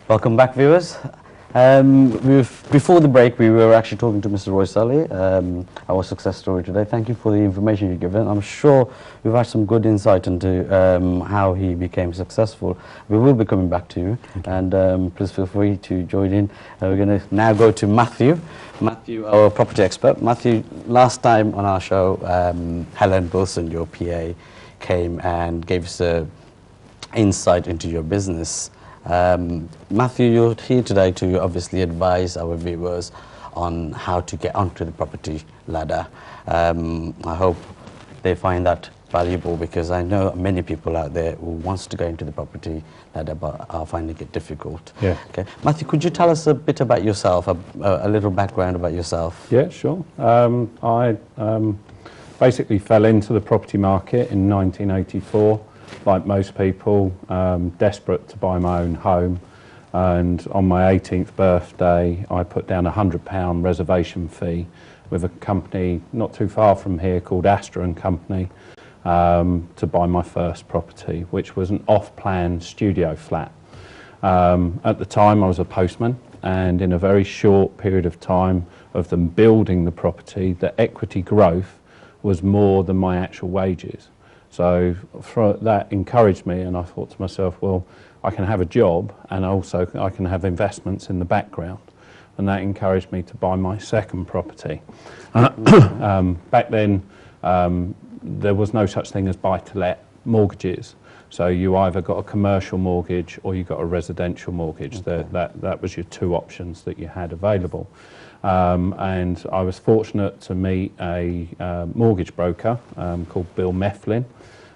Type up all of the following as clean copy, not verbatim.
Welcome back, viewers. Before the break, we were actually talking to Mr. Rois, our success story today. Thank you for the information you've given. I'm sure we've had some good insight into how he became successful. We will be coming back to you, and please feel free to join in. We're going to now go to Mathew. Mathew, our property expert. Mathew, last time on our show, Helen Wilson, your PA, came and gave us an insight into your business. Mathew, you're here today to obviously advise our viewers on how to get onto the property ladder. I hope they find that valuable, because I know many people out there who wants to go into the property ladder but are finding it difficult. Yeah. Okay. Mathew, could you tell us a bit about yourself, a little background about yourself? Yeah, sure. I basically fell into the property market in 1984. Like most people, desperate to buy my own home, and on my 18th birthday I put down a £100 reservation fee with a company not too far from here called Astra & Company to buy my first property, which was an off-plan studio flat. At the time I was a postman, and in a very short period of time of them building the property, the equity growth was more than my actual wages. So that encouraged me, and I thought to myself, well, I can have a job and also I can have investments in the background. And that encouraged me to buy my second property. Back then, there was no such thing as buy-to-let mortgages. So you either got a commercial mortgage or you got a residential mortgage. Okay. That was your two options that you had available. And I was fortunate to meet a mortgage broker called Bill Mifflin,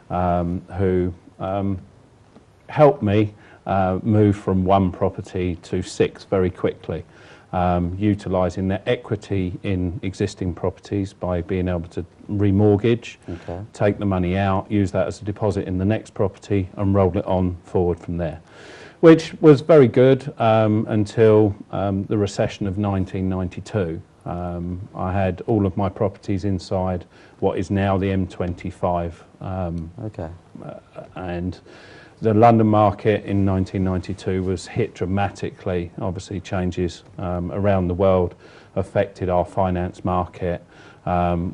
who helped me move from one property to 6 very quickly, utilising their equity in existing properties by being able to remortgage, okay, take the money out, use that as a deposit in the next property and roll it on forward from there. Which was very good until the recession of 1992. I had all of my properties inside what is now the M25. Okay. And the London market in 1992 was hit dramatically. Obviously changes around the world affected our finance market.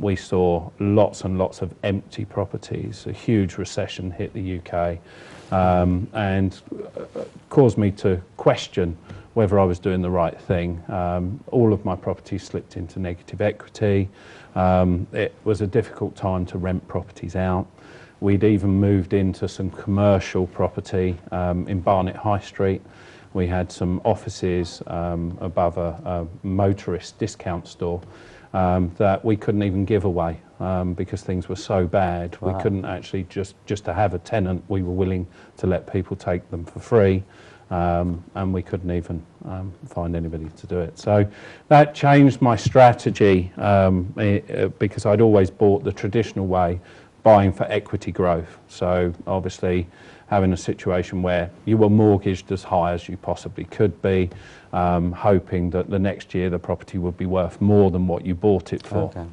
We saw lots and lots of empty properties. A huge recession hit the UK. And caused me to question whether I was doing the right thing. All of my properties slipped into negative equity. It was a difficult time to rent properties out. We'd even moved into some commercial property in Barnet High Street. We had some offices above a motorist discount store that we couldn't even give away because things were so bad. Wow. We couldn't actually just to have a tenant. We were willing to let people take them for free, and we couldn't even find anybody to do it. So that changed my strategy because I'd always bought the traditional way, buying for equity growth. So obviously having a situation where you were mortgaged as high as you possibly could be, hoping that the next year the property would be worth more than what you bought it for. Okay.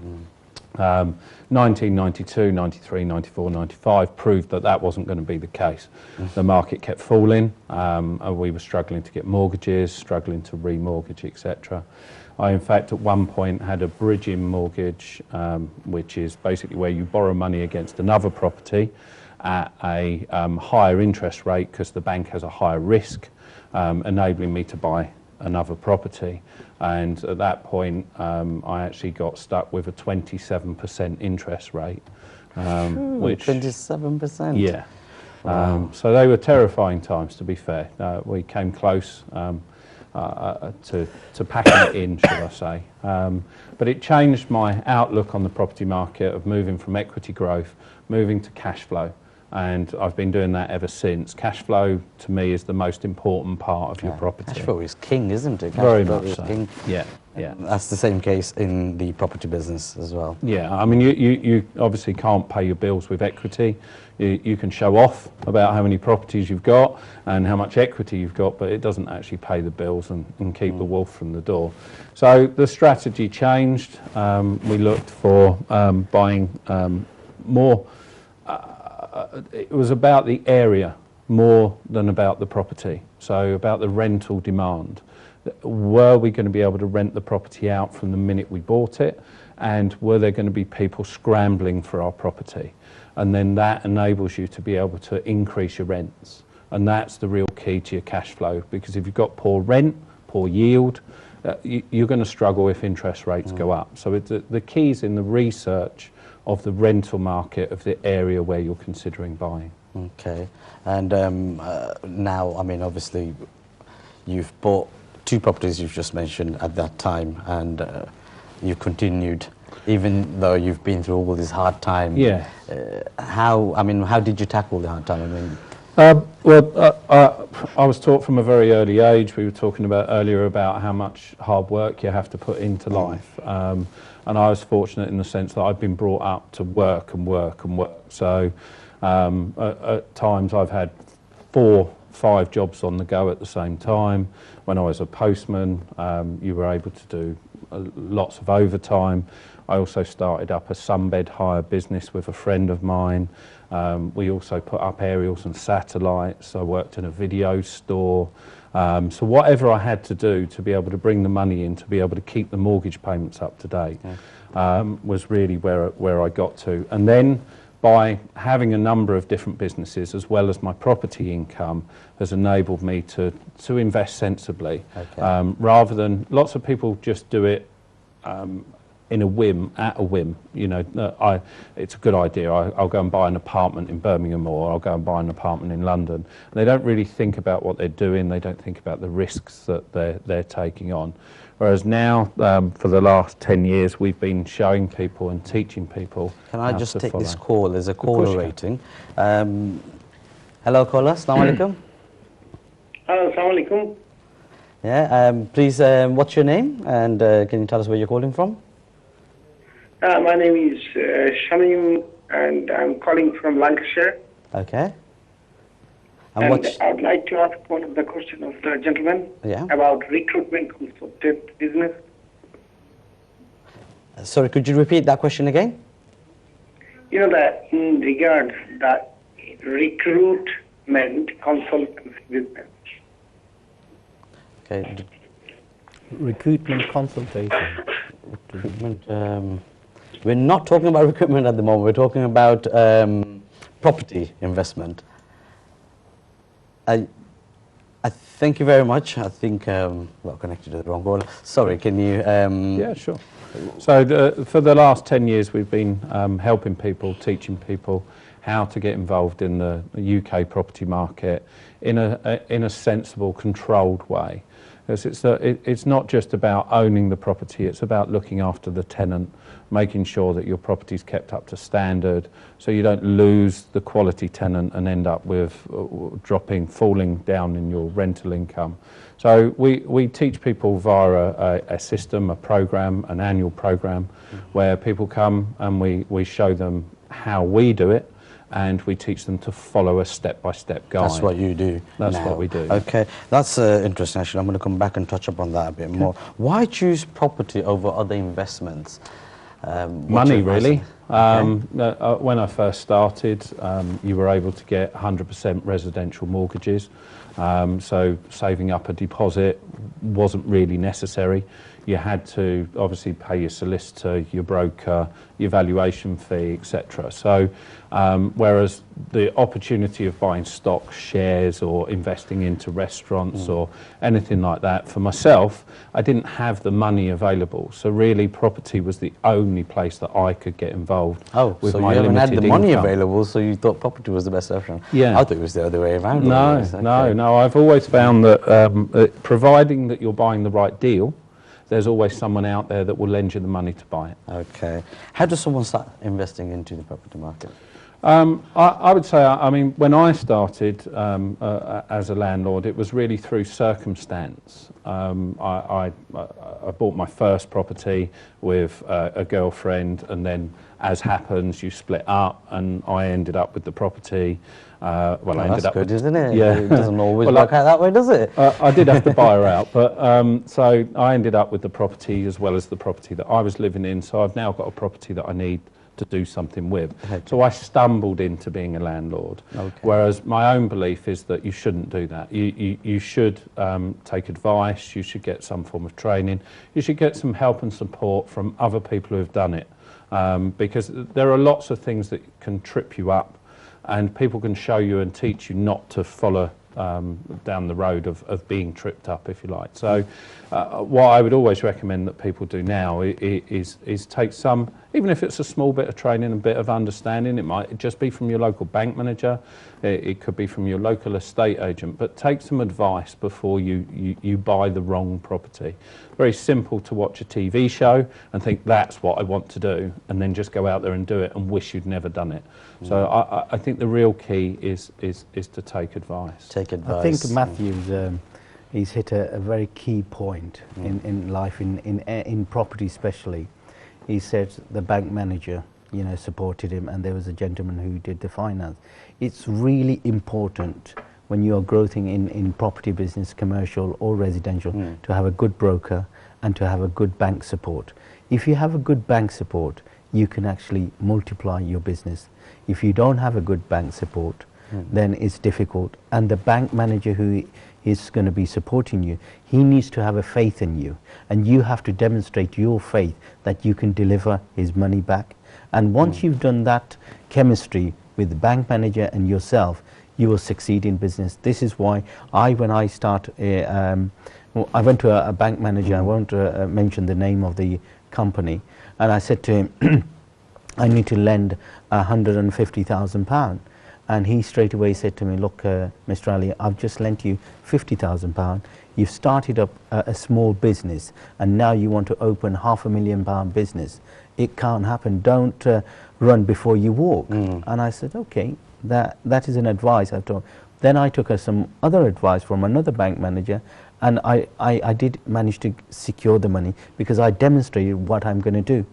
1992, 93, 94, 95 proved that that wasn't going to be the case. The market kept falling, we were struggling to get mortgages, struggling to remortgage, etc. I in fact at one point had a bridging mortgage, which is basically where you borrow money against another property at a higher interest rate because the bank has a higher risk, enabling me to buy another property. And at that point I actually got stuck with a 27% interest rate. Which 27%? Yeah. Wow. So they were terrifying times, to be fair. We came close to packing it in, should I say. But it changed my outlook on the property market of moving from equity growth, moving to cash flow. And I've been doing that ever since. Cash flow, to me, is the most important part of your property. Cash flow is king, isn't it? Cash Very flow much is so. King. Yeah, yeah. That's the same case in the property business as well. Yeah, I mean, you obviously can't pay your bills with equity. You can show off about how many properties you've got and how much equity you've got, but it doesn't actually pay the bills and keep the wolf from the door. So the strategy changed. We looked for buying more. It was about the area more than about the property. So about the rental demand. Were we going to be able to rent the property out from the minute we bought it? And were there going to be people scrambling for our property? And then that enables you to be able to increase your rents. And that's the real key to your cash flow, because if you've got poor rent, poor yield, you're going to struggle if interest rates go up. So the key's in the research of the rental market of the area where you're considering buying. Okay. And now, I mean, obviously, you've bought 2 properties you've just mentioned at that time, and you've continued, even though you've been through all this hard time. Yeah. How did you tackle the hard time? I mean, I was taught from a very early age. We were talking about earlier about how much hard work you have to put into life. And I was fortunate in the sense that I've been brought up to work and work and work. So at times I've had 4, 5 jobs on the go at the same time. When I was a postman, you were able to do lots of overtime. I also started up a sunbed hire business with a friend of mine. We also put up aerials and satellites. I worked in a video store. So whatever I had to do to be able to bring the money in, to be able to keep the mortgage payments up to date, was really where I got to. And then by having a number of different businesses as well as my property income has enabled me to invest sensibly. Okay. Rather than, lots of people just do it in a whim, at a whim. You know, it's a good idea. I'll go and buy an apartment in Birmingham, or I'll go and buy an apartment in London. And they don't really think about what they're doing. They don't think about the risks that they're taking on. Whereas now, for the last 10 years, we've been showing people and teaching people. Can I just take this call? There's a caller waiting. Hello, caller. Assalamu alaikum. Hello, assalamu alaikum. Yeah. Please, what's your name? And can you tell us where you're calling from? My name is Shamim, and I'm calling from Lancashire. Okay. And I'd like to ask one of the questions of the gentleman about recruitment consultant business. Sorry, could you repeat that question again? You know, that in regards that recruitment consultancy business. Okay. Recruitment consultation. Recruitment. We're not talking about recruitment at the moment. We're talking about property investment. I thank you very much. I think well, connected to the wrong caller. Sorry, can you? Yeah, sure. So for the last 10 years, we've been helping people, teaching people how to get involved in the UK property market in a sensible, controlled way. Because it's not just about owning the property, it's about looking after the tenant, making sure that your property's kept up to standard, so you don't lose the quality tenant and end up with falling down in your rental income. So we teach people via a system, a program, an annual program, where people come and we show them how we do it, and we teach them to follow a step-by-step guide. That's what you do. That's what we do. Okay, that's interesting. Actually, I'm going to come back and touch upon that a bit more. Why choose property over other investments? Money, really. When I first started, you were able to get 100% residential mortgages, so saving up a deposit wasn't really necessary. You had to obviously pay your solicitor, your broker, your valuation fee, etc. So whereas the opportunity of buying stock, shares, or investing into restaurants or anything like that, for myself, I didn't have the money available. So really property was the only place that I could get involved with my limited income. So you haven't had the money available, so you thought property was the best option? Yeah. I thought it was the other way around. No. I've always found that providing that you're buying the right deal, there's always someone out there that will lend you the money to buy it. Okay. How does someone start investing into the property market? I would say, I mean, when I started as a landlord, it was really through circumstance. I bought my first property with a girlfriend, and then, as happens, you split up, and I ended up with the property. Well, I ended that's up good, with, isn't it? Yeah. It doesn't always work out that way, does it? I did have to buy her out, but so I ended up with the property as well as the property that I was living in. So I've now got a property that I need to do something with. So I stumbled into being a landlord. Whereas my own belief is that you shouldn't do that. You should take advice, you should get some form of training, you should get some help and support from other people who have done it. Because there are lots of things that can trip you up, and people can show you and teach you not to follow down the road of being tripped up, if you like. So what I would always recommend that people do now is take some, even if it's a small bit of training, a bit of understanding. It might just be from your local bank manager, it could be from your local estate agent, but take some advice before you buy the wrong property. Very simple to watch a TV show and think that's what I want to do, and then just go out there and do it and wish you'd never done it. So I think the real key is to take advice. Take advice. I think Mathew's he's hit a very key point in life, in property especially. He said the bank manager, you know, supported him, and there was a gentleman who did the finance. It's really important when you are growing in property business, commercial or residential, to have a good broker and to have a good bank support. If you have a good bank support, you can actually multiply your business. If you don't have a good bank support, then it's difficult. And the bank manager who is going to be supporting you, he needs to have a faith in you, and you have to demonstrate your faith that you can deliver his money back. And once you've done that chemistry with the bank manager and yourself, you will succeed in business. This is why when I start, I went to a bank manager, I won't mention the name of the company, and I said to him, I need to lend £150,000. And he straight away said to me, look, Mr. Ali, I've just lent you £50,000. You've started up a small business, and now you want to open £500,000 business. It can't happen. Don't run before you walk. And I said, okay, that is an advice I've told. Then I took some other advice from another bank manager, and I did manage to secure the money because I demonstrated what I'm going to do.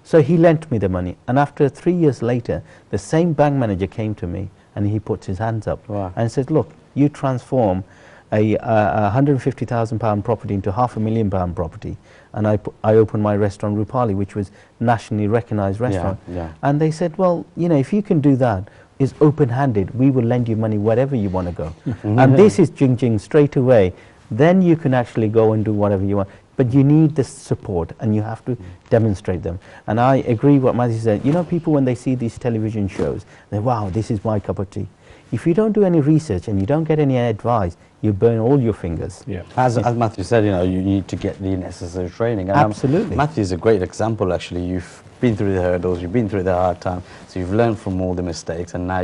So he lent me the money, and after 3 years later, the same bank manager came to me and he puts his hands up and said, look, you transform a £150,000 property into £500,000 property, and I opened my restaurant Rupali, which was nationally recognized restaurant. And they said, well, you know, if you can do that, it's open-handed, we will lend you money wherever you want to go. And this is jing straight away. Then you can actually go and do whatever you want. But you need the support, and you have to demonstrate them. And I agree what Mathew said. You know, people, when they see these television shows, they, wow, this is my cup of tea. If you don't do any research and you don't get any advice, you burn all your fingers. As Mathew said, you know, you need to get the necessary training. And absolutely. Mathew is a great example, actually. You've been through the hurdles, you've been through the hard time, so you've learned from all the mistakes, and now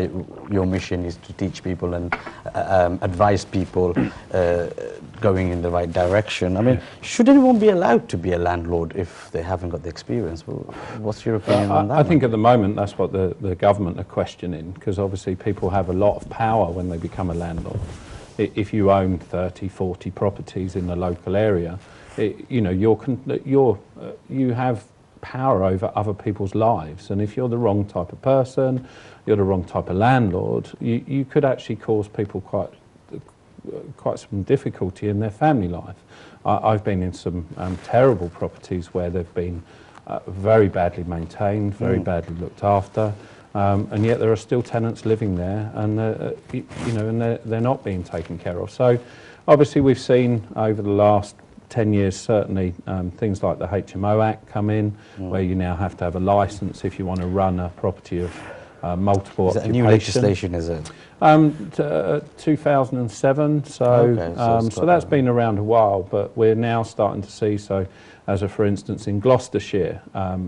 your mission is to teach people and advise people going in the right direction. I mean, should anyone be allowed to be a landlord if they haven't got the experience? Well, what's your opinion on that? I think at the moment that's what the government are questioning, because obviously people have a lot of power when they become a landlord. If you own 30, 40 properties in the local area, you know, you have power over other people's lives, and if you're the wrong type of person, you're the wrong type of landlord, you could actually cause people quite some difficulty in their family life. I've been in some terrible properties where they've been very badly maintained, very badly looked after, and yet there are still tenants living there, and you know, and they're not being taken care of. So obviously we've seen over the last 10 years, certainly, things like the HMO Act come in, where you now have to have a licence if you want to run a property of multiple occupation. Is that a new legislation, is it? 2007, so so that's been around a while, but we're now starting to see, so as a for instance in Gloucestershire,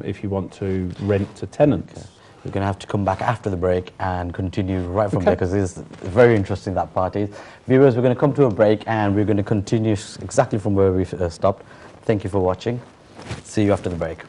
if you want to rent to tenants. We're going to have to come back after the break and continue right from there, because it's very interesting, that part is. Viewers, we're going to come to a break and we're going to continue exactly from where we stopped. Thank you for watching. See you after the break.